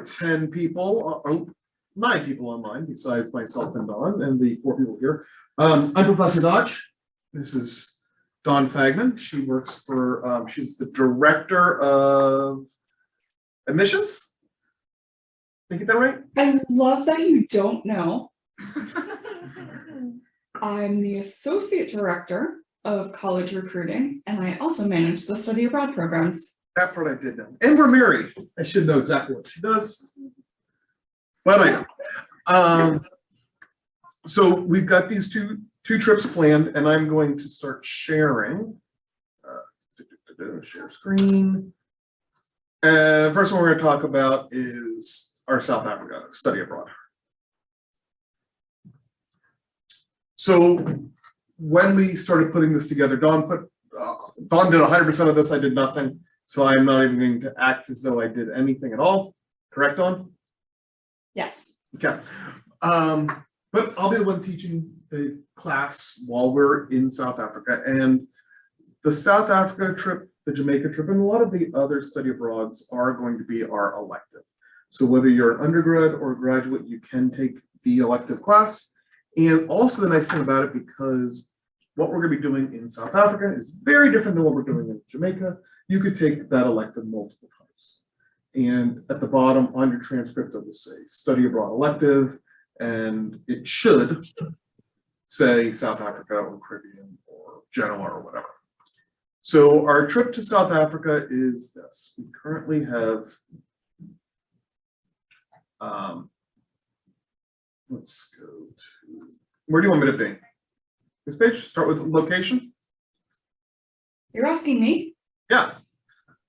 10 people, or 9 people online, besides myself and Dawn, and the 4 people here. I'm Professor Dodge. This is Dawn Fagman. She works for, she's the Director of Admissions. Did I get that right? I love that you don't know. I'm the Associate Director of College Recruiting, and I also manage the study abroad programs. That part I did know. And we're married. I should know exactly what she does. But I know. So we've got these two trips planned, and I'm going to start sharing. Share screen. And first one we're going to talk about is our South Africa study abroad. So when we started putting this together, Dawn did 100% of this. I did nothing. So I'm not even going to act as though I did anything at all. Correct, Dawn? Yes. Okay. But I'll be the one teaching the class while we're in South Africa. And the South Africa trip, the Jamaica trip, and a lot of the other study abroads are going to be our elective. So whether you're an undergrad or a graduate, you can take the elective class. And also the nice thing about it, because what we're going to be doing in South Africa is very different than what we're doing in Jamaica. You could take that elective multiple times. And at the bottom on your transcript, it will say study abroad elective, and it should say South Africa or Caribbean or Genoa or whatever. So our trip to South Africa is this. We currently have, let's go to, where do you want me to be? This page, start with location? You're asking me? Yeah.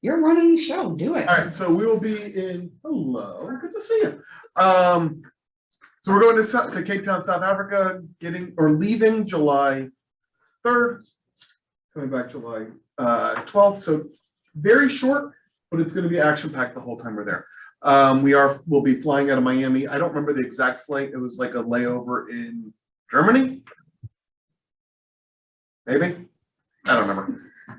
You're running the show. Do it. All right, so we will be in, hello, good to see you. So we're going to Cape Town, South Africa, leaving July 3rd, coming back July 12th. So very short, but it's going to be action-packed the whole time we're there. We'll be flying out of Miami. I don't remember the exact flight. It was like a layover in Germany. Maybe. I don't remember.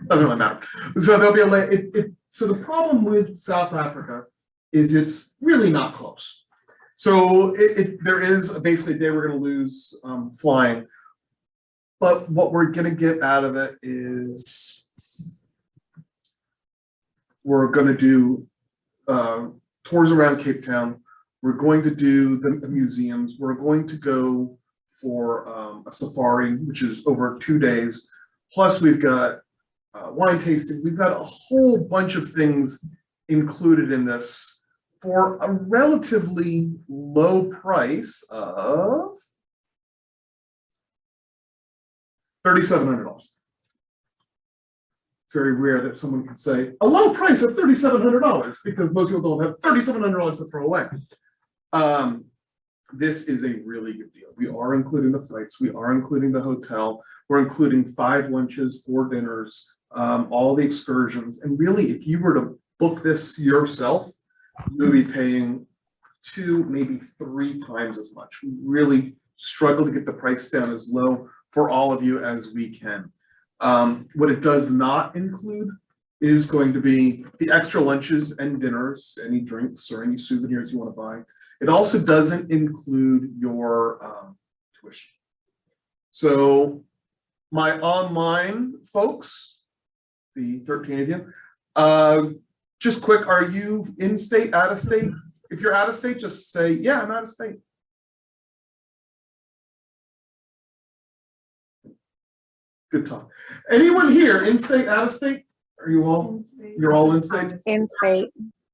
Doesn't really matter. So there'll be so the problem with South Africa is it's really not close. So there is basically a day we're going to lose flying, but what we're going to get out of it is we're going to do tours around Cape Town. We're going to do the museums. We're going to go for a safari, which is over 2 days. Plus, we've got wine tasting. We've got a whole bunch of things included in this for a relatively low price of $3,700. It's very rare that someone can say a low price of $3,700 because most people don't have $3,700 to throw away. This is a really good deal. We are including the flights. We are including the hotel. We're including 5 lunches, 4 dinners, all the excursions. And really, if you were to book this yourself, you'll be paying 2, maybe 3 times as much. We really struggle to get the price down as low for all of you as we can. What it does not include is going to be the extra lunches and dinners, any drinks or any souvenirs you want to buy. It also doesn't include your tuition. So my online folks, the 13 of you, just quick, are you in state, out of state? If you're out of state, just say, yeah, I'm out of state. Good talk. Anyone here in state, out of state? Are you all? You're all in state? In state.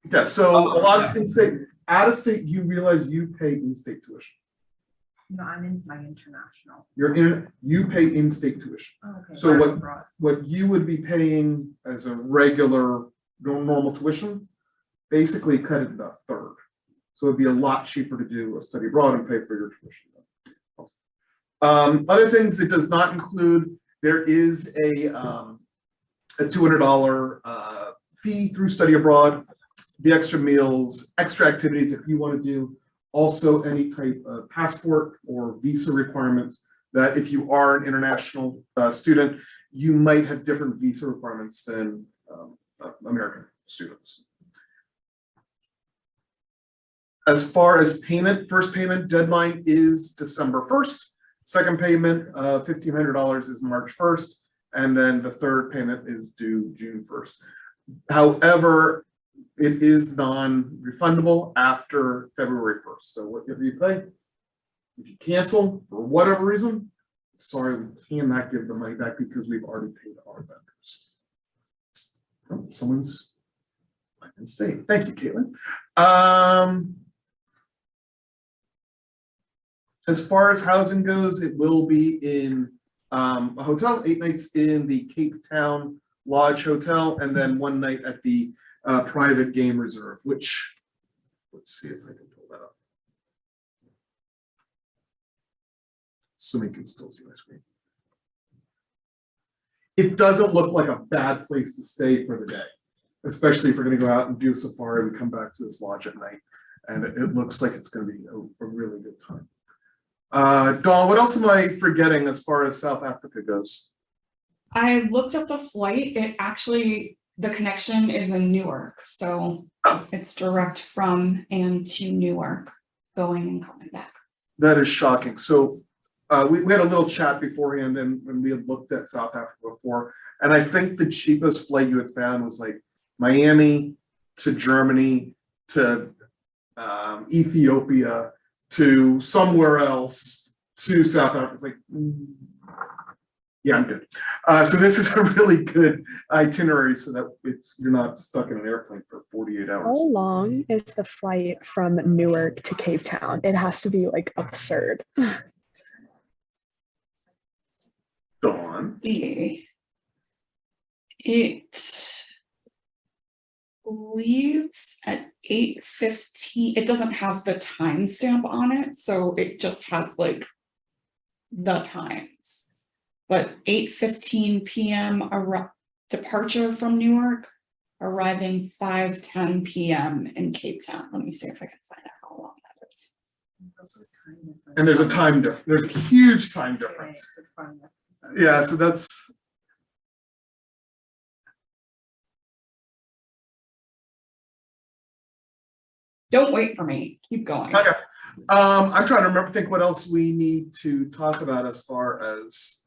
Yeah, so a lot of in state, out of state, you realize you pay in-state tuition. No, I'm in my international. You pay in-state tuition. Oh, okay. So what you would be paying as a regular normal tuition, basically cut it into a third. So it'd be a lot cheaper to do a study abroad and pay for your tuition. Other things it does not include, there is a $200 fee through study abroad, the extra meals, extra activities if you want to do, also any type of passport or visa requirements that if you are an international student, you might have different visa requirements than American students. As far as payment, first payment deadline is December 1st. Second payment of $1,500 is March 1st. And then the third payment is due June 1st. However, it is non-refundable after February 1st. So whatever you pay, if you cancel for whatever reason, sorry, we cannot give the money back because we've already paid our vendors. Someone's staying. Thank you, Caitlin. As far as housing goes, it will be in a hotel, 8 nights in the Cape Town Lodge Hotel, and then 1 night at the private game reserve, which, let's see if I can pull that up. Assuming you can still see my screen. It doesn't look like a bad place to stay for the day, especially if we're going to go out and do a safari. We come back to this lodge at night, and it looks like it's going to be a really good time. Dawn, what else am I forgetting as far as South Africa goes? I looked up the flight. It actually, the connection is in Newark. So it's direct from and to Newark, going and coming back. That is shocking. So we had a little chat beforehand, and when we had looked at South Africa before, and I think the cheapest flight you had found was like Miami to Germany to Ethiopia to somewhere else to South Africa. It's like, yeah, I'm good. So this is a really good itinerary so that you're not stuck in an airplane for 48 hours. How long is the flight from Newark to Cape Town? It has to be like absurd. Dawn. It leaves at 8:15. It doesn't have the timestamp on it, so it just has like the times. But 8:15 p.m. departure from Newark, arriving 5:10 p.m. in Cape Town. Let me see if I can find out how long that is. And there's a time difference. There's a huge time difference. Yeah, so that's. Don't wait for me. Keep going. Okay. I'm trying to think what else we need to talk about as far as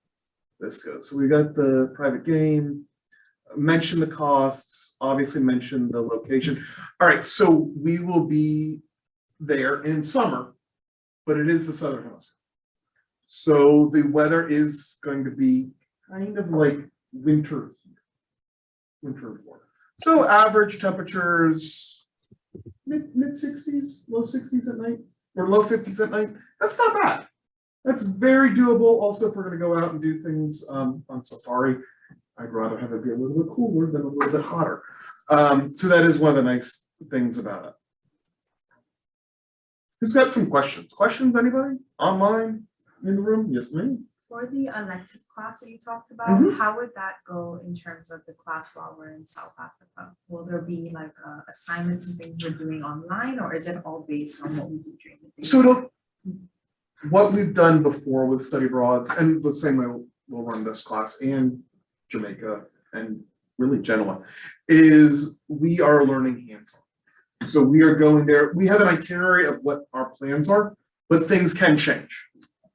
this goes. So we got the private game, mention the costs, obviously mention the location. All right, so we will be there in summer, but it is the Southern Hemisphere. So the weather is going to be kind of like winter. So average temperatures, mid 60s, low 60s at night, or low 50s at night. That's not bad. That's very doable. Also, if we're going to go out and do things on safari, I'd rather have it be a little bit cooler than a little bit hotter. So that is one of the nice things about it. Who's got some questions? Questions, anybody? Online, in the room? Yes, ma'am. For the elective class that you talked about, how would that go in terms of the class while we're in South Africa? Will there be like assignments and things we're doing online, or is it all based on what we do during the day? So what we've done before with study abroad, and the same way we'll run this class and Jamaica and really Genoa, is we are learning hands-on. So we are going there. We have an itinerary of what our plans are, but things can change.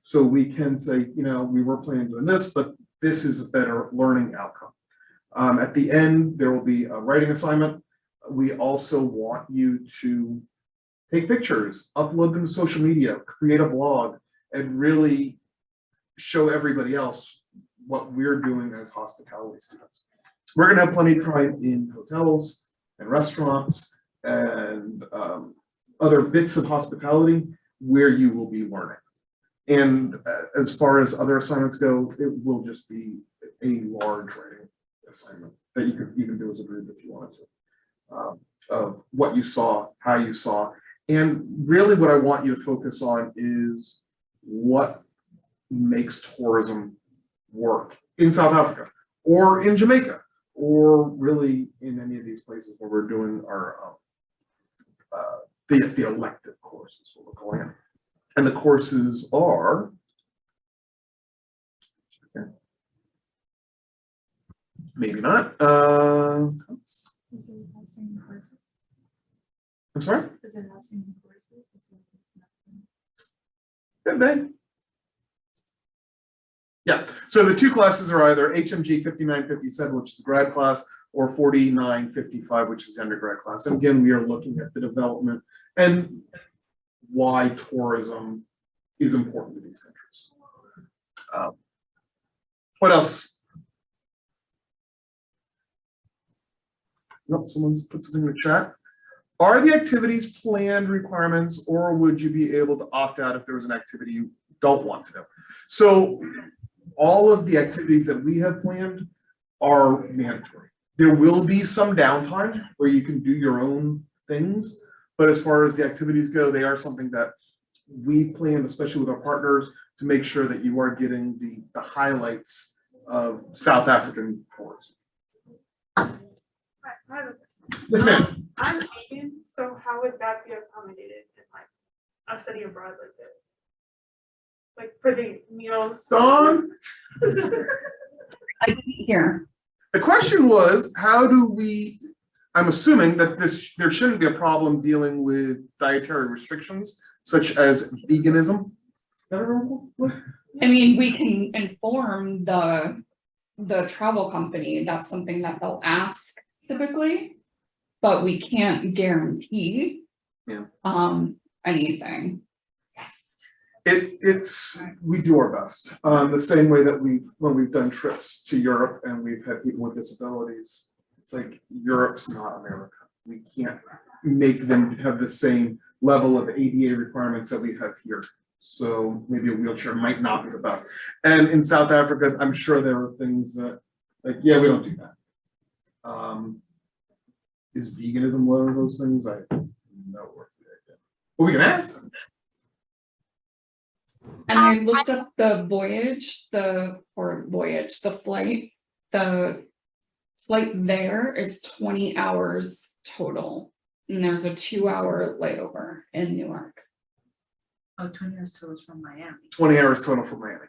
So we can say, you know, we were planning doing this, but this is a better learning outcome. At the end, there will be a writing assignment. We also want you to take pictures, upload them to social media, create a blog, and really show everybody else what we're doing as hospitality students. We're gonna have plenty of time in hotels and restaurants and other bits of hospitality where you will be learning. And as far as other assignments go, it will just be a large writing assignment that you could even do as a group if you wanted to, of what you saw, how you saw. And really what I want you to focus on is what makes tourism work in South Africa or in Jamaica or really in any of these places where we're doing our the elective courses, what we're calling it. And the courses are, maybe not. Is it housing courses? I'm sorry? Is it housing courses? Good day. Yeah, so the two classes are either HMG 5957, which is the grad class, or 4955, which is the undergrad class. And again, we are looking at the development and why tourism is important to these countries. What else? Nope, someone's put something in the chat. Are the activities planned requirements, or would you be able to opt out if there was an activity you don't want to do? So all of the activities that we have planned are mandatory. There will be some downtime where you can do your own things, but as far as the activities go, they are something that we plan, especially with our partners, to make sure that you are getting the highlights of South African tourism. I have a question. Yes, ma'am. I'm Asian, so how would that be accommodated in like a study abroad like this? Like for the meals? Dawn, I didn't hear. the question was, how do we, I'm assuming that there shouldn't be a problem dealing with dietary restrictions such as veganism. Is that what? I mean, we can inform the travel company, that's something that they'll ask typically, but we can't guarantee. Yeah. Anything. We do our best, the same way that when we've done trips to Europe and we've had people with disabilities, it's like Europe's not America. We can't make them have the same level of ADA requirements that we have here. So maybe a wheelchair might not be the best. And in South Africa, I'm sure there are things that, like, yeah, we don't do that. Is veganism one of those things? I don't know what the idea. But we can ask. And I looked up the flight. The flight there is 20 hours total. And there's a 2-hour layover in Newark. Oh, 20 hours total from Miami. 20 hours total from Miami.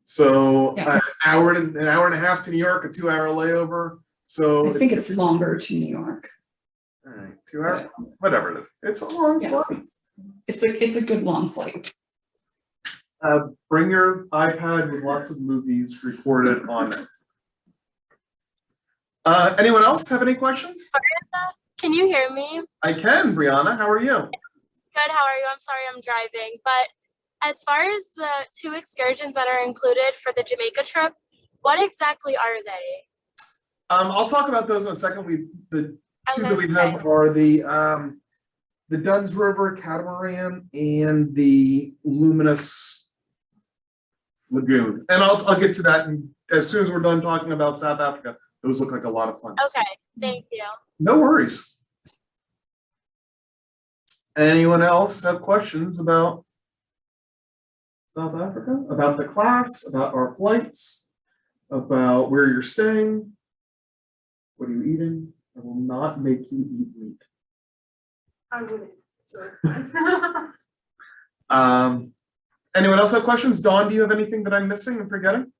So Yeah. an hour and a half to New York, a 2-hour layover. So I think it's longer to New York. all right, 2 hours, whatever it is. It's a long Yeah. flight. It's a good long flight. Bring your iPad with lots of movies recorded on it. Anyone else have any questions? Can you hear me? I can, Brianna. How are you? Good, how are you? I'm sorry I'm driving. But as far as the 2 excursions that are included for the Jamaica trip, what exactly are they? I'll talk about those in a second. The two that we Okay. have are the Dunn's River catamaran and the Luminous Lagoon. And I'll get to that as soon as we're done talking about South Africa. Those look like a lot of fun. Okay, thank you. No worries. Anyone else have questions about South Africa? About the class, about our flights, about where you're staying? What are you eating? I will not make you eat meat. I wouldn't, so it's fine. Anyone else have questions? Dawn, do you have anything that I'm missing and forgetting?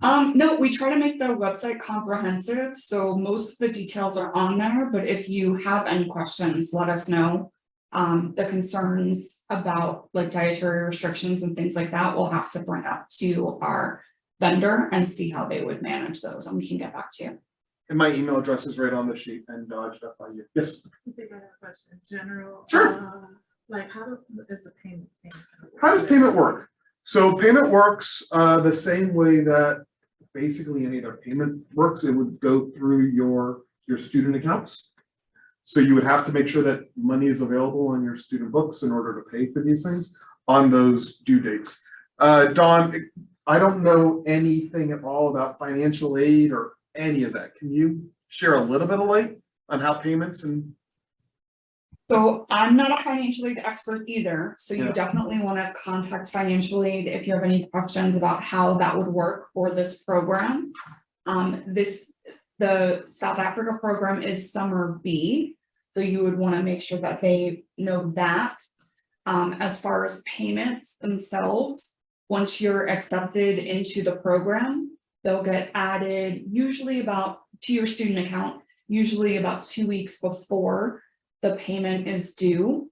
No, we try to make the website comprehensive, so most of the details are on there, but if you have any questions, let us know. The concerns about like dietary restrictions and things like that, we'll have to bring up to our vendor and see how they would manage those, and we can get back to you. And my email address is right on the sheet and dodged up by you. Yes. I think I have a question. General. Sure. Like is the payment thing? How does payment work? So payment works the same way that basically any other payment works. It would go through your student accounts. So you would have to make sure that money is available on your student books in order to pay for these things on those due dates. Dawn, I don't know anything at all about financial aid or any of that. Can you share a little bit of light on how payments and So I'm not a financial aid expert either, so you Yeah. definitely want to contact financial aid if you have any questions about how that would work for this program. The South Africa program is summer B, so you would want to make sure that they know that. As far as payments themselves, once you're accepted into the program, they'll get added usually to your student account, usually about 2 weeks before the payment is due.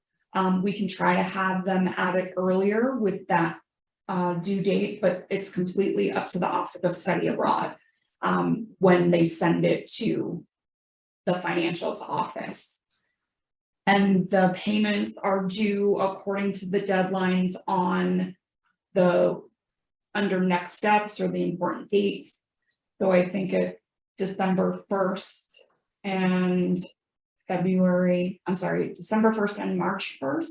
We can try to have them added earlier with that due date, but it's completely up to the Office of Study Abroad when they send it to the financials office. And the payments are due according to the deadlines on the under next steps or the important dates. So I think it's December 1st and December 1st and March 1st,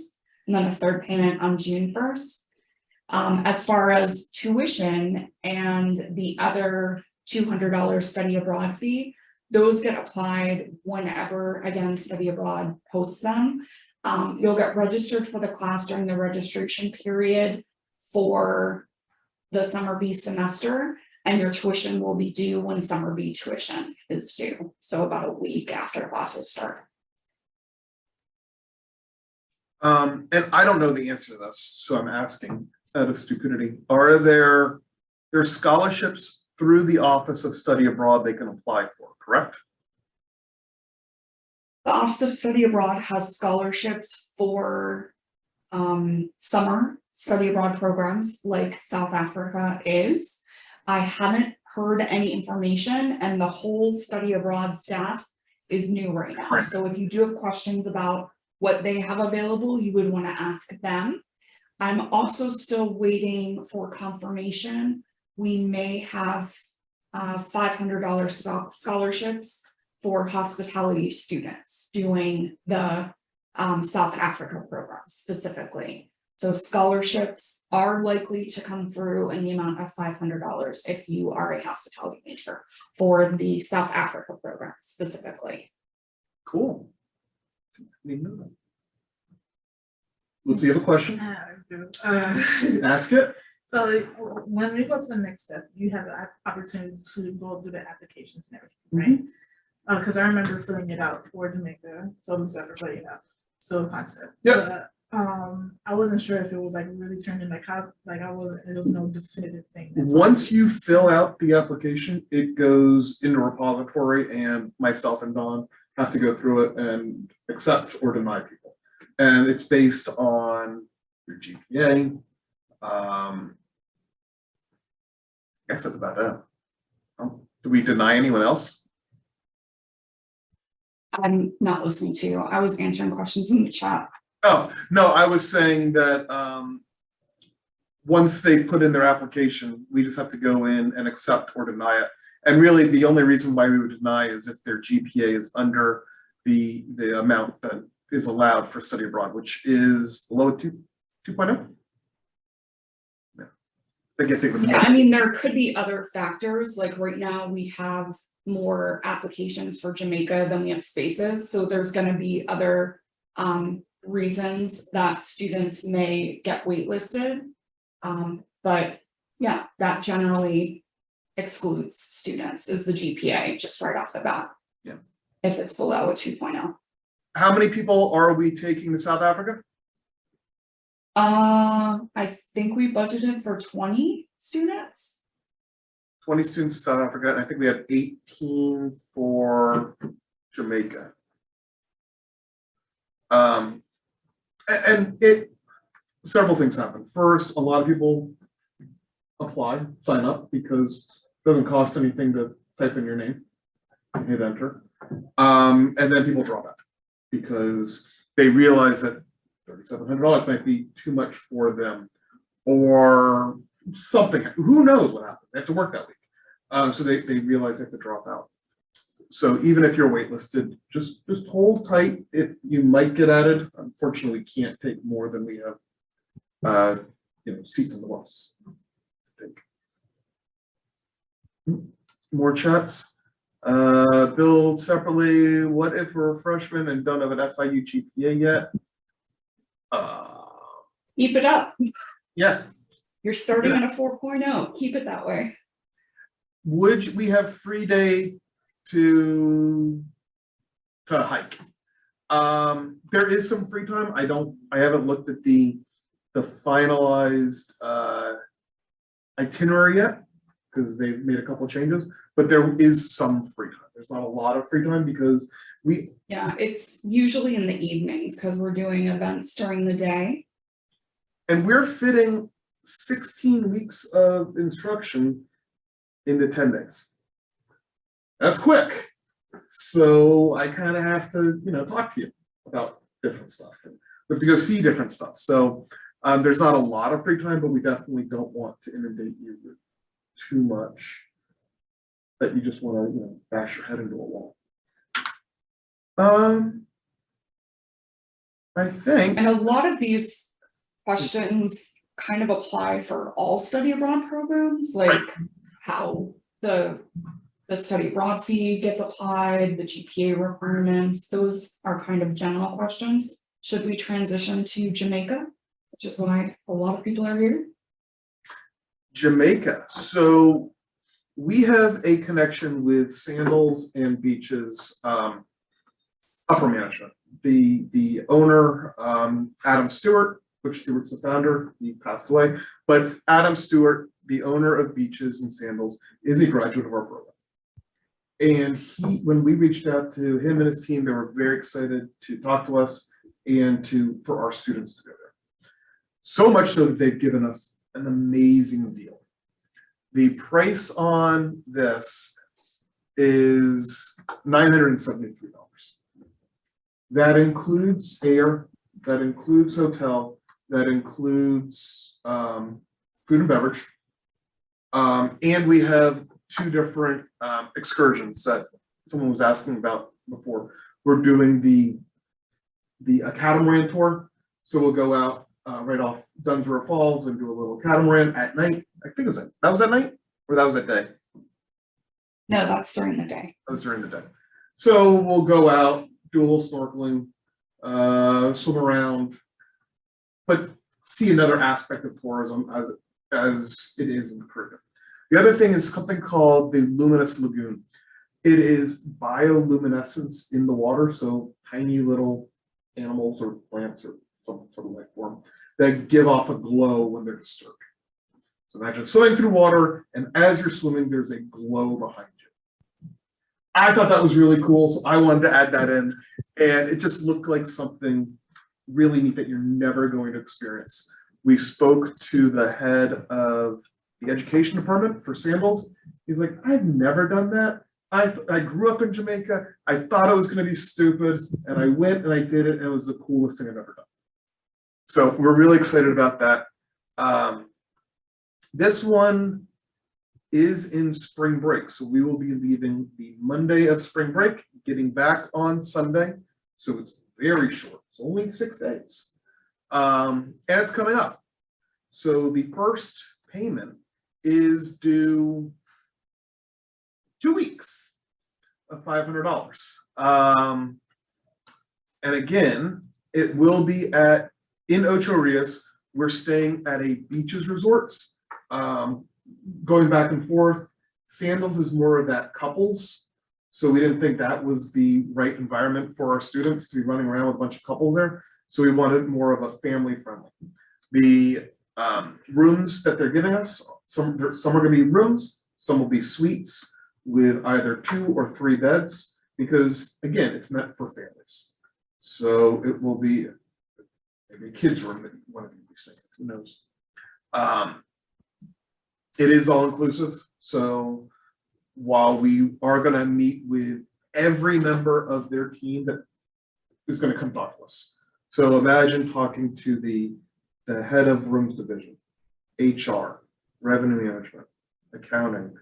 and then the third payment on June 1st. As far as tuition and the other $200 study abroad fee, those get applied whenever, again, study abroad posts them. You'll get registered for the class during the registration period for the summer B semester, and your tuition will be due when summer B tuition is due. So about a week after classes start. And I don't know the answer to this, so I'm asking out of stupidity. Are there scholarships through the Office of Study Abroad they can apply for, correct? The Office of Study Abroad has scholarships for summer study abroad programs like South Africa is. I haven't heard any information, and the whole study abroad staff is new right now. Right. So if you do have questions about what they have available, you would want to ask them. I'm also still waiting for confirmation. We may have $500 scholarships for hospitality students doing the South Africa program specifically. So scholarships are likely to come through in the amount of $500 if you are a hospitality major for the South Africa program specifically. Cool. Didn't know that. Lucy, you have a question? I do. Ask it. So when we go to the next step, you have the opportunity to go through the applications and everything, right? Because I remember filling it out for Jamaica, totally separate, but still a concept. Yep. But, I wasn't sure if it was like really turned in like how, like there was no definitive thing. Once you fill out the application, it goes into repository, and myself and Don have to go through it and accept or deny people. And it's based on your GPA. I guess that's about it. Do we deny anyone else? I'm not listening to you. I was answering questions in the chat. Oh, no, I was saying that once they put in their application, we just have to go in and accept or deny it. And really, the only reason why we would deny is if their GPA is under the amount that is allowed for study abroad, which is below 2.0. Yeah. They get the Yeah, I mean, there could be other factors. Like right now, we have more applications for Jamaica than we have spaces. So there's going to be other reasons that students may get waitlisted. But yeah, that generally excludes students is the GPA just right off the bat. Yeah. If it's below a 2.0. How many people are we taking to South Africa? I think we budgeted for 20 students. 20 students to South Africa, and I think we have 18 for Jamaica. And several things happen. First, a lot of people apply, sign up, because it doesn't cost anything to type in your name and hit enter. And then people drop out because they realize that $3,700 might be too much for them, or something. Who knows what happens? They have to work that week. So they realize they have to drop out. So even if you're waitlisted, just hold tight. If you might get added, unfortunately, we can't take more than we have, seats in the bus. More chats. Billed separately. What if we're a freshman and don't have an FIU GPA yet? Keep it up. Yeah. You're starting at a 4.0. Keep it that way. Would we have free day to hike? There is some free time. I haven't looked at the finalized itinerary yet because they've made a couple changes, but there is some free time. There's not a lot of free time because Yeah, it's usually in the evenings because we're doing events during the day. and we're fitting 16 weeks of instruction into 10 days. That's quick. So I kind of have to, talk to you about different stuff. And we have to go see different stuff. So there's not a lot of free time, but we definitely don't want to inundate you with too much that you just want to, bash your head into a wall. I think. And a lot of these questions kind of apply for all study abroad programs, like how the study abroad fee gets applied, the GPA requirements, those are kind of general questions. Should we transition to Jamaica, which is why a lot of people are here? Jamaica. So we have a connection with Sandals and Beaches upper management. The owner, Adam Stewart, which Stewart's the founder, he passed away, but Adam Stewart, the owner of Beaches and Sandals, is a graduate of our program. And when we reached out to him and his team, they were very excited to talk to us and for our students to go there. So much so that they've given us an amazing deal. The price on this is $973. That includes air, that includes hotel, that includes food and beverage. And we have 2 different excursions that someone was asking about before. We're doing the catamaran tour. So we'll go out right off Dunsborough Falls and do a little catamaran at night. I think that was at night or that was at day? No, that's during the day. That was during the day. So we'll go out, do a little snorkeling, swim around, but see another aspect of tourism as it is in the Caribbean. The other thing is something called the Luminous Lagoon. It is bioluminescence in the water, so tiny little animals or plants or some sort of life form that give off a glow when they're disturbed. So imagine swimming through water, and as you're swimming, there's a glow behind you. I thought that was really cool, so I wanted to add that in, and it just looked like something really neat that you're never going to experience. We spoke to the head of the education department for Sandals. He's like, I've never done that. I grew up in Jamaica. I thought it was going to be stupid, and I went and I did it, and it was the coolest thing I've ever done. So we're really excited about that. This one is in spring break, so we will be leaving the Monday of spring break, getting back on Sunday. So it's very short. It's only 6 days, and it's coming up. So the first payment is due 2 weeks of $500. And again, it will be in Ocho Rios. We're staying at a Beaches Resorts, going back and forth. Sandals is more of that couples. So we didn't think that was the right environment for our students to be running around with a bunch of couples there. So we wanted more of a family friendly. The rooms that they're giving us, some are going to be rooms, some will be suites with either 2 or 3 beds, because again, it's meant for families. So it will be maybe a kid's room that one of you be staying, who knows. It is all inclusive. So while we are going to meet with every member of their team that is going to come talk to us. So imagine talking to the head of rooms division, HR, revenue management, accounting,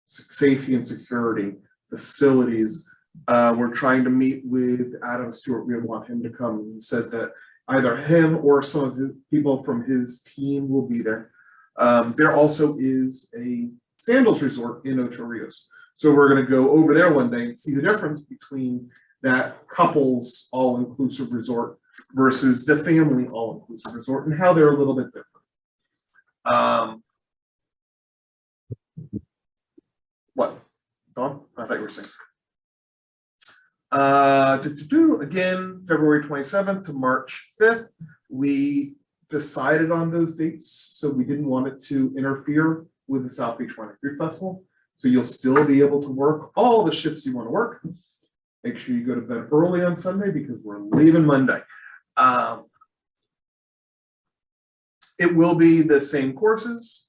safety and security, facilities. We're trying to meet with Adam Stewart. We want him to come. He said that either him or some of the people from his team will be there. There also is a Sandals resort in Ocho Rios. So we're going to go over there one day and see the difference between that couples all-inclusive resort versus the family all-inclusive resort and how they're a little bit different. What? Don? I thought you were saying. Again, February 27th to March 5th. We decided on those dates, so we didn't want it to interfere with the South Beach Wine and Food Festival. So you'll still be able to work all the shifts you want to work. Make sure you go to bed early on Sunday because we're leaving Monday. It will be the same courses,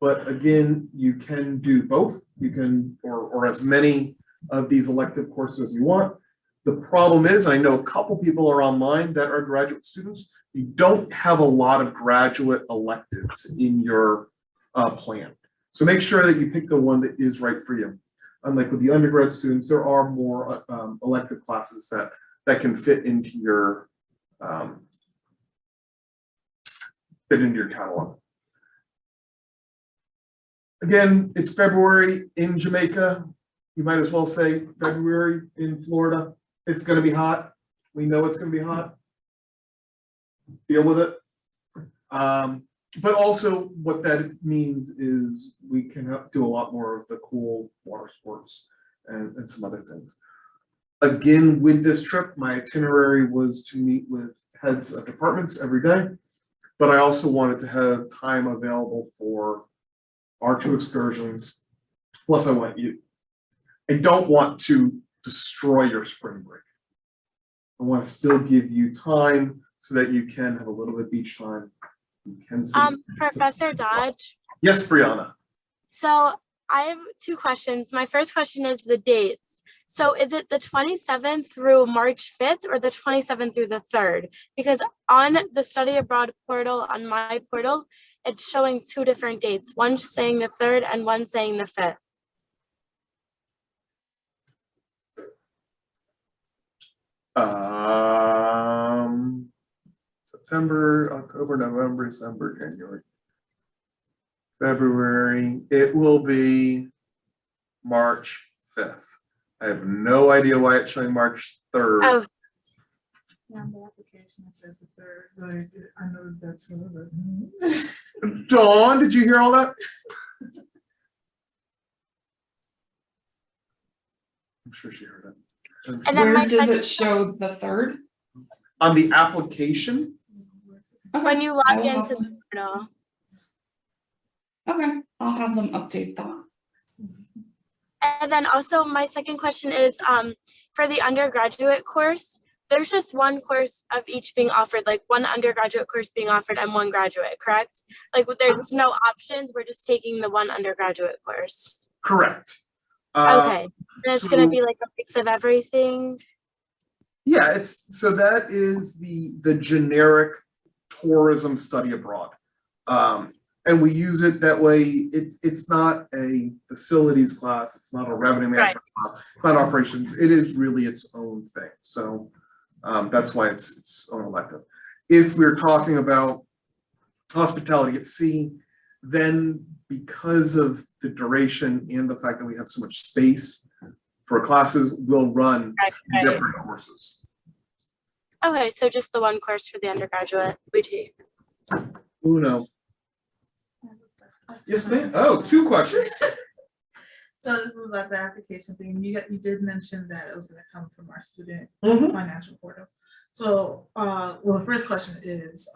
but again, you can do both. You can, or as many of these elective courses as you want. The problem is, I know a couple people are online that are graduate students. You don't have a lot of graduate electives in your plan. So make sure that you pick the one that is right for you. Unlike with the undergrad students, there are more elective classes that can fit into your catalog. Again, it's February in Jamaica. You might as well say February in Florida. It's going to be hot. We know it's going to be hot. Deal with it. But also what that means is we can do a lot more of the cool water sports and some other things. Again, with this trip, my itinerary was to meet with heads of departments every day, but I also wanted to have time available for our 2 excursions. Plus I don't want to destroy your spring break. I want to still give you time so that you can have a little bit of beach time. You can Professor Dodge. Yes, Brianna. So I have 2 questions. My first question is the dates. So is it the 27th through March 5th or the 27th through the 3rd? Because on the study abroad portal, on my portal, it's showing 2 different dates. One saying the 3rd and one saying the 5th. September, October, November, December, January, February. It will be March 5th. I have no idea why it's showing March 3rd. Oh, Yeah, on the application it says the 3rd, like, I know that's over. Dawn, did you hear all that? I'm sure she heard it. And then Where my does second- it show the 3rd? On the application, when you I log will have into them- the portal. Okay, I'll have them update that. And then also my second question is for the undergraduate course, there's just one course of each being offered, like one undergraduate course being offered and one graduate, correct? Like there's no options, we're just taking the one undergraduate course. correct. Okay, and it's gonna so- be like a mix of everything. Yeah, so that is the generic tourism study abroad. And we use it that way. It's not a facilities class, it's not a revenue management class, it's not operations, it is really its own thing. So that's why it's its own elective. If we're talking about hospitality at sea, then because of the duration and the fact that we have so much space for classes, we'll run Right. different courses. Okay, so just the one course for the undergraduate we take. Uno. Yes, ma'am. Oh, 2 questions. So this is about the application thing. You did mention that it was gonna come from our student Mhm. financial portal. So, well, the first question is,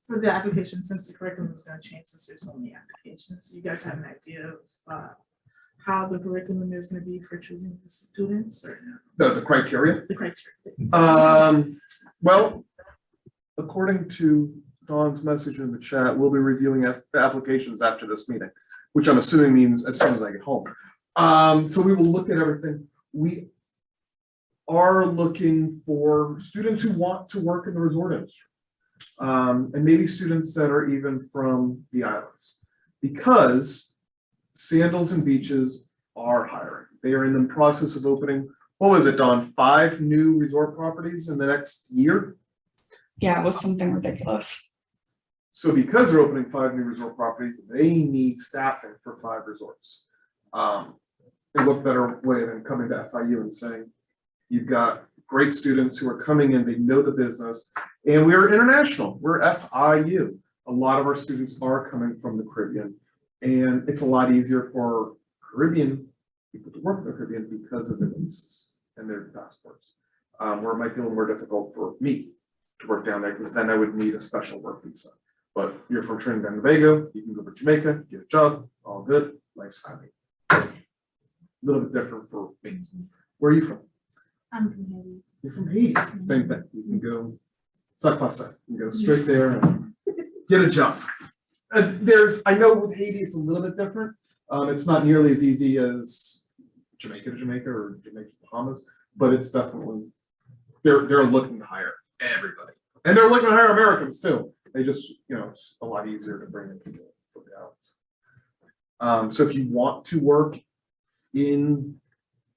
for the application, since the curriculum is gonna change, since there's so many applications, you guys have an idea of how the curriculum is gonna be for choosing the students or no? The criteria. The criteria? Well, according to Dawn's message in the chat, we'll be reviewing applications after this meeting, which I'm assuming means as soon as I get home. So we will look at everything. We are looking for students who want to work in the resort industry. And maybe students that are even from the islands, because Sandals and Beaches are hiring. They are in the process of opening, what was it, Dawn, 5 new resort properties in the next year? Yeah, it was something ridiculous. So because they're opening 5 new resort properties, they need staffing for 5 resorts. And what better way than coming to FIU and saying, you've got great students who are coming in, they know the business, and we're international, we're FIU. A lot of our students are coming from the Caribbean, and it's a lot easier for Caribbean people to work in the Caribbean because of their visas and their passports. Where it might be a little more difficult for me to work down there, because then I would need a special work visa. But you're from Trinidad and Tobago, you can go to Jamaica, get a job, all good, life's happy. little bit different for things. Where are you from? I'm from Haiti. You're from Haiti, same thing, you can go, it's not plus that, you can go straight there and get a job. I know with Haiti, it's a little bit different, it's not nearly as easy as Jamaica to Jamaica or Jamaica to Bahamas, but it's definitely, they're looking to hire everybody. And they're looking to hire Americans too, they just, it's a lot easier to bring in people from the islands. So if you want to work in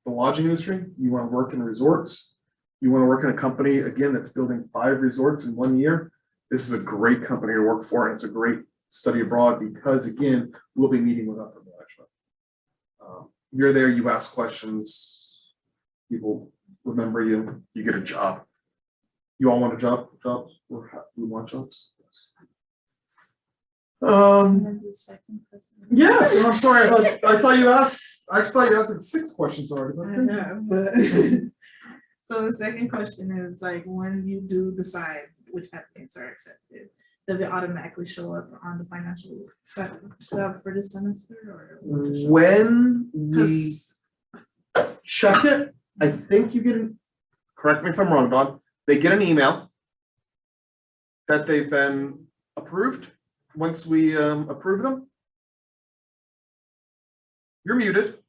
the lodging industry, you want to work in resorts, you want to work in a company, again, that's building 5 resorts in 1 year, this is a great company to work for, and it's a great study abroad because, again, we'll be meeting with upper management. You're there, you ask questions, people remember you, you get a job. You all want a job? Jobs? We want jobs? And then the second question. Yes, I'm sorry, I thought you asked, I thought you asked 6 questions already. I But know, but so the second question is like, when you do decide which applicants are accepted, does it automatically show up on the financial stuff for this semester or? will it show up? when we 'Cause- check it, I think you get correct me if I'm wrong, Don, they get an email that they've been approved, once we approve them. You're muted.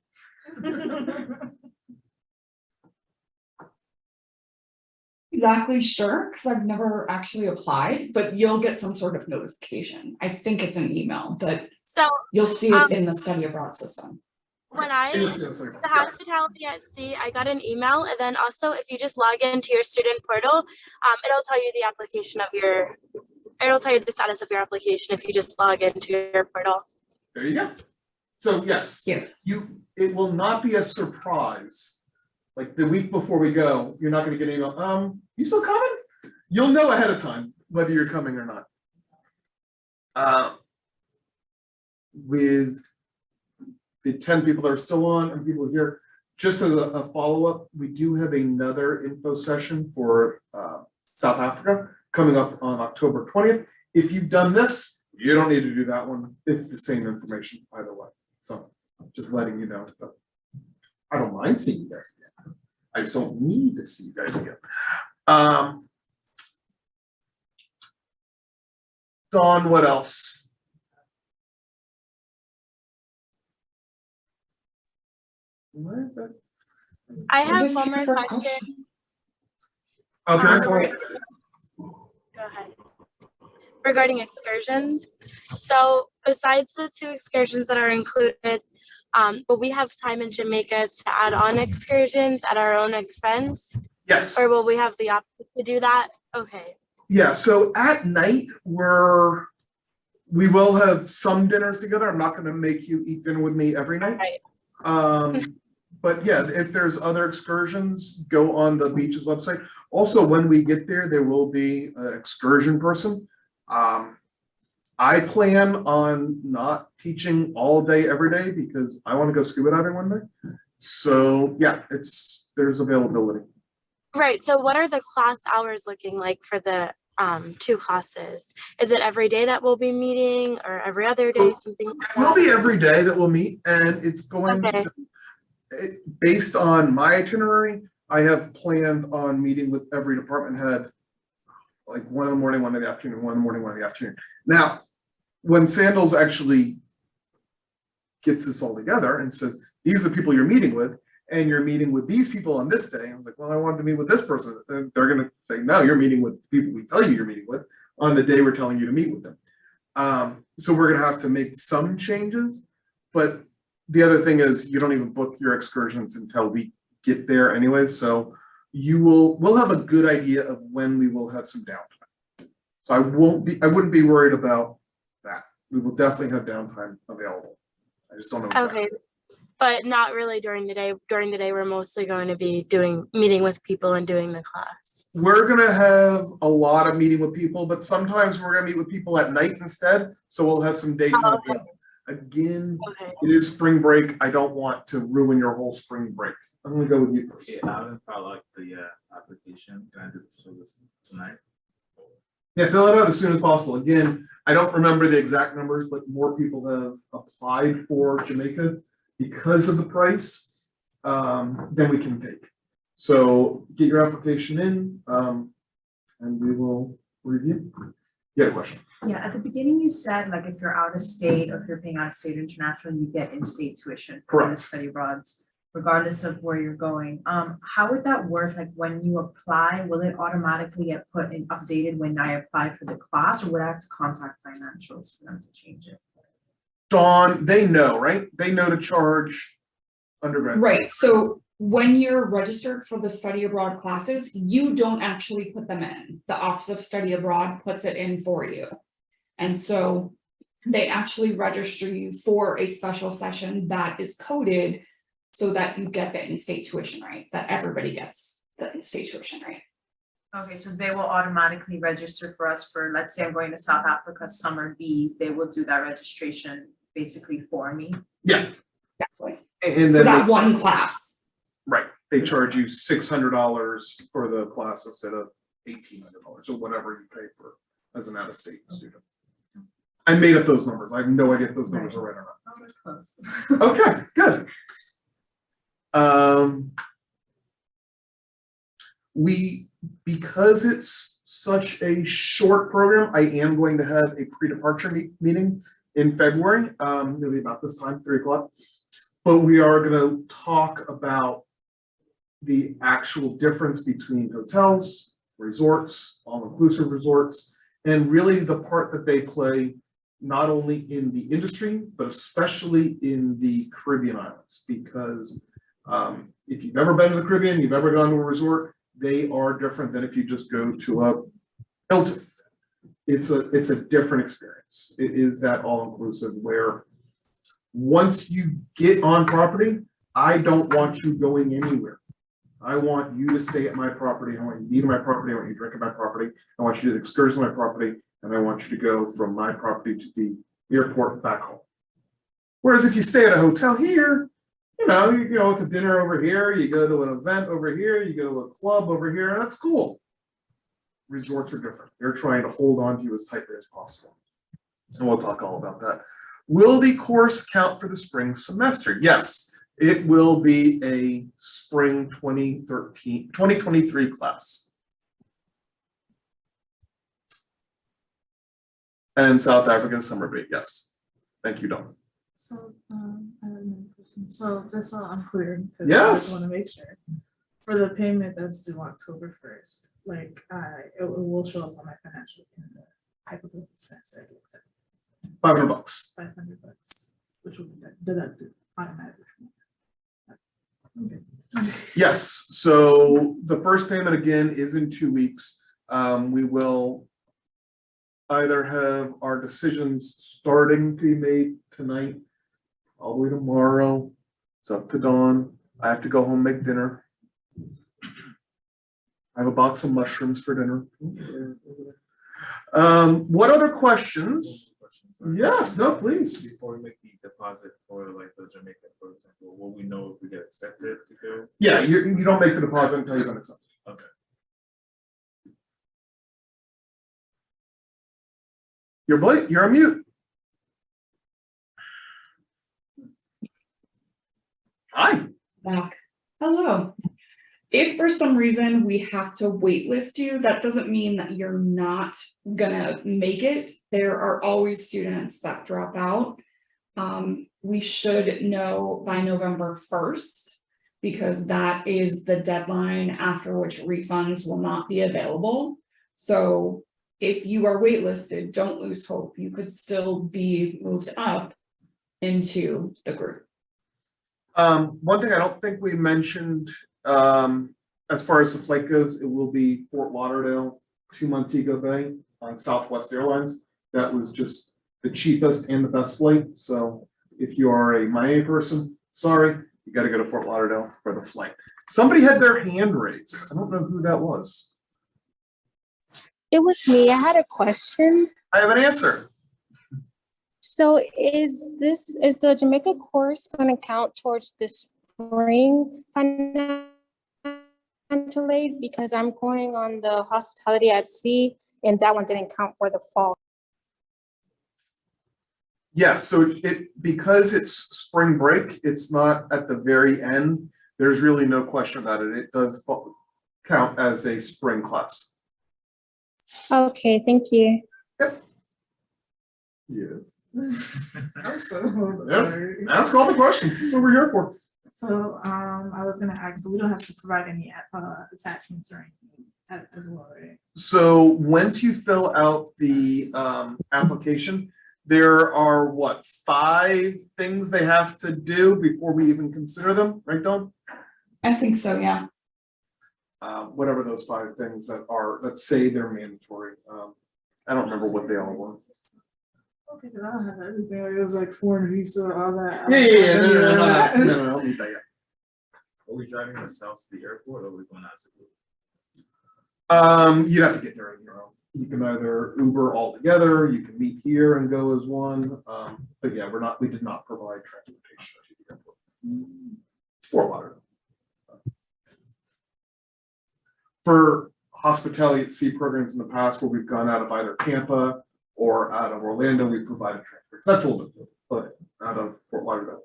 Exactly sure, because I've never actually applied, but you'll get some sort of notification. I think it's an email, but So you'll see it in the study abroad system. when I, Yeah. the hospitality at sea, I got an email, and then also if you just log into your student portal, it'll tell you the application of your, it'll tell you the status of your application if you just log into your portal. There you go. So yes, Yeah. it will not be a surprise. Like the week before we go, you're not gonna get an email, you still coming? You'll know ahead of time whether you're coming or not. With the 10 people that are still on and people here, just as a follow-up, we do have another info session for South Africa coming up on October 20th. If you've done this, you don't need to do that one. It's the same information either way. So just letting you know. But I don't mind seeing you guys again. I just don't need to see you guys again. Dawn, what else? I have just one here more for question. questions. Okay. Go for it. Go ahead. Regarding excursions, so besides the 2 excursions that are included, but we have time in Jamaica to add on excursions at our own expense, Yes. or will we have the option to do that? Okay. Yeah, so at night, we will have some dinners together. I'm not gonna make you eat dinner with me every night. Right. But yeah, if there's other excursions, go on the beach's website. Also, when we get there, there will be an excursion person. I plan on not teaching all day, every day, because I wanna go scuba diving one day. So yeah, there's availability. Right, so what are the class hours looking like for the 2 classes? Is it every day that we'll be meeting or every other day, something like It will that? be every day that we'll meet, and it's going Okay. based on my itinerary, I have planned on meeting with every department head, like 1 in the morning, 1 in the afternoon, 1 in the morning, 1 in the afternoon. Now, when Sandals actually gets this all together and says, these are the people you're meeting with, and you're meeting with these people on this day, I'm like, well, I wanted to meet with this person. And they're gonna say, no, you're meeting with people we tell you you're meeting with on the day we're telling you to meet with them. So we're gonna have to make some changes, but the other thing is you don't even book your excursions until we get there anyway, so we'll have a good idea of when we will have some downtime. So I wouldn't be worried about that. We will definitely have downtime available. I just don't know exactly. Okay, but not really during the day. During the day, we're mostly going to be meeting with people and doing the class. We're gonna have a lot of meeting with people, but sometimes we're gonna meet with people at night instead, so we'll have some daytime available. Again, Okay. it is spring break. I don't want to ruin your whole spring break. I'm gonna go with you first. Okay, I haven't filed out the application. Can I do the service tonight? Yeah, fill it out as soon as possible. Again, I don't remember the exact numbers, but more people have applied for Jamaica because of the price. then we can take. So get your application in, and we will review. You had a question? Yeah, at the beginning you said like if you're out of state or if you're paying out of state or international, you get in-state tuition for the Correct. study abroads, regardless of where you're going. How would that work? Like when you apply, will it automatically get put in updated when I apply for the class, or would I have to contact financials for them to change it? Dawn, they know, right? They know to charge undergrad. Right, so when you're registered for the study abroad classes, you don't actually put them in. The Office of Study Abroad puts it in for you. And so they actually register you for a special session that is coded so that you get the in-state tuition rate, that everybody gets the in-state tuition rate. Okay, so they will automatically register for us for, let's say I'm going to South Africa summer B, they will do that registration basically for me. Yeah, Exactly. and For then that one class. right, they charge you $600 for the class instead of $1,800 or whatever you pay for as an out-of-state student. I made up those numbers. I have no idea if those numbers are right or Oh, that's close. not. Okay, good. Because it's such a short program, I am going to have a pre-departure meeting in February, maybe about this time, 3 o'clock. But we are gonna talk about the actual difference between hotels, resorts, all-inclusive resorts, and really the part that they play not only in the industry, but especially in the Caribbean islands. Because if you've ever been to the Caribbean, you've ever gone to a resort, they are different than if you just go to a Hilton. It's a different experience. It is that all-inclusive where once you get on property, I don't want you going anywhere. I want you to stay at my property. I want you to eat at my property. I want you to drink at my property. I want you to do the excursions on my property. And I want you to go from my property to the airport back home. Whereas if you stay at a hotel here, you go to dinner over here, you go to an event over here, you go to a club over here, that's cool. Resorts are different. They're trying to hold on to you as tightly as possible. And we'll talk all about that. Will the course count for the spring semester? Yes, it will be a spring 2023 class. And South African summer break, yes. Thank you, Dawn. So, I have another question. So just so I'm clear, 'cause I Yes. just want to make sure. For the payment that's due October 1st, like it will show up on my financial in the hypothetical expense, like $500. $500, which will be deducted automatically. Okay. Yes, so the first payment again is in 2 weeks. We will either have our decisions starting to be made tonight, probably tomorrow. It's up to Dawn. I have to go home, make dinner. I have a box of mushrooms for dinner. What other questions? Yes, no, please. Before we make the deposit for like the Jamaica, for example, will we know if we get accepted to go? Yeah, you don't make the deposit until you've been accepted. Okay. You're Blake, you're on mute. Hi. Back. Hello. If for some reason we have to waitlist you, that doesn't mean that you're not gonna make it. There are always students that drop out. We should know by November 1st, because that is the deadline after which refunds will not be available. So if you are waitlisted, don't lose hope. You could still be moved up into the group. One thing I don't think we mentioned, as far as the flight goes, it will be Fort Lauderdale to Montego Bay on Southwest Airlines. That was just the cheapest and the best flight. So if you are a Miami person, sorry, you got to go to Fort Lauderdale for the flight. Somebody had their hand raised. I don't know who that was. It was me. I had a question. I have an answer. So is the Jamaica course going to count towards the spring financial aid? Because I'm going on the hospitality at sea and that one didn't count for the fall. Yes, so because it's spring break, it's not at the very end. There's really no question about it. It does count as a spring class. Okay, thank you. Yes. I'm so Yep. sorry. Ask all the questions. This is what we're here for. So, I was gonna ask, so we don't have to provide any, attachments or anything as well, right? So once you fill out the application, there are what, 5 things they have to do before we even consider them, right, Dawn? I think so, yeah. Whatever those 5 things that are, let's say they're mandatory. I don't remember what they all were. Okay, cause I don't have everything, it was like foreign visa, all that. Yeah, no, don't need that yet. Are we driving the south to the airport or are we going out to the? You'd have to get there on your own. You can either Uber all together, you can meet here and go as one. But yeah, we did not provide transportation to the airport. It's Fort Lauderdale. For hospitality at sea programs in the past where we've gone out of either Tampa or out of Orlando, we provided transport. That's a little bit, but out of Fort Lauderdale.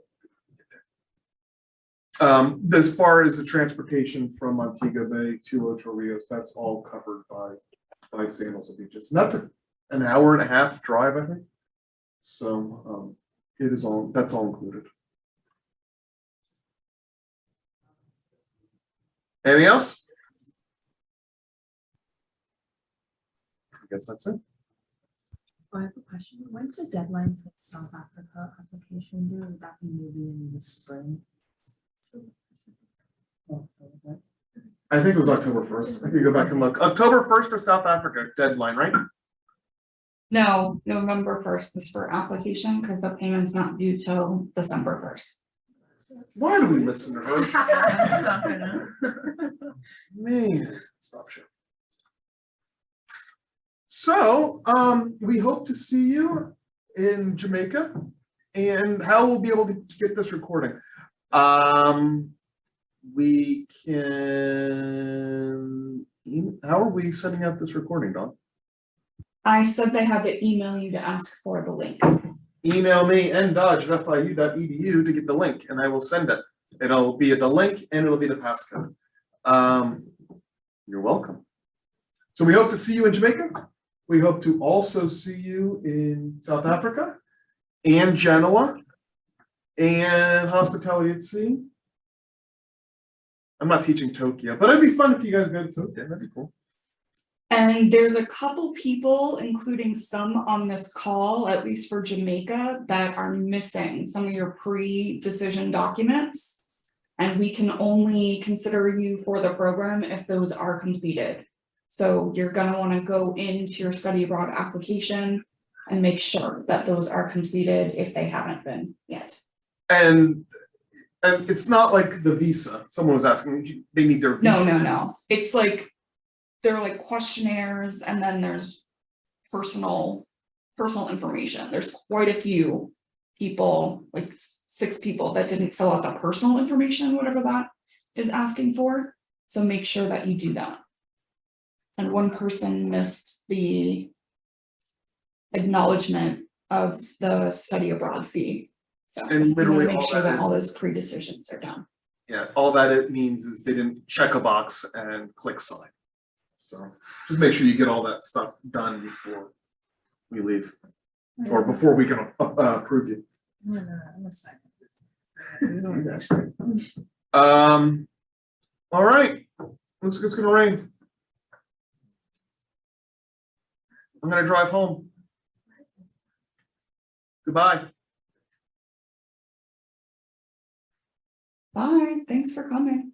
As far as the transportation from Montego Bay to Ocho Rios, that's all covered by Sandals and Beaches. And that's an hour and a half drive, I think. So it is all, that's all included. Anything else? I guess that's it. I have a question. When's the deadline for the South Africa application due? Would that be maybe in the spring? I think it was October 1st. I think you go back and look. October 1st for South Africa deadline, right? No, November 1st is for application because the payment's not due till December 1st. Why do we listen to her? Stop it, huh? Man, stop shit. So, we hope to see you in Jamaica, and how we'll be able to get this recording. We can, how are we sending out this recording, Dawn? I said they had to email you to ask for the link. Email me ndodge@fiu.edu to get the link, and I will send it. It'll be the link and it'll be the passcode. You're welcome. So we hope to see you in Jamaica. We hope to also see you in South Africa and Genoa and hospitality at sea. I'm not teaching Tokyo, but it'd be fun if you guys go to Tokyo. That'd be cool. And there's a couple people, including some on this call, at least for Jamaica, that are missing some of your pre-decision documents. And we can only consider you for the program if those are completed. So you're gonna wanna go into your study abroad application and make sure that those are completed if they haven't been yet. And as it's not like the visa. Someone was asking, they need their visa. No. It's like, they're like questionnaires and then there's personal information. There's quite a few people, like 6 people that didn't fill out that personal information, whatever that is asking for. So make sure that you do that. And one person missed the acknowledgement of the study abroad fee. So And literally make all sure that that all those pre-decisions are done. Yeah, all that it means is they didn't check a box and click sign. So just make sure you get all that stuff done before we leave, or before we can approve you. No, I'm a second. This one goes great. All right, looks like it's gonna rain. I'm gonna drive home. Goodbye. Bye, thanks for coming.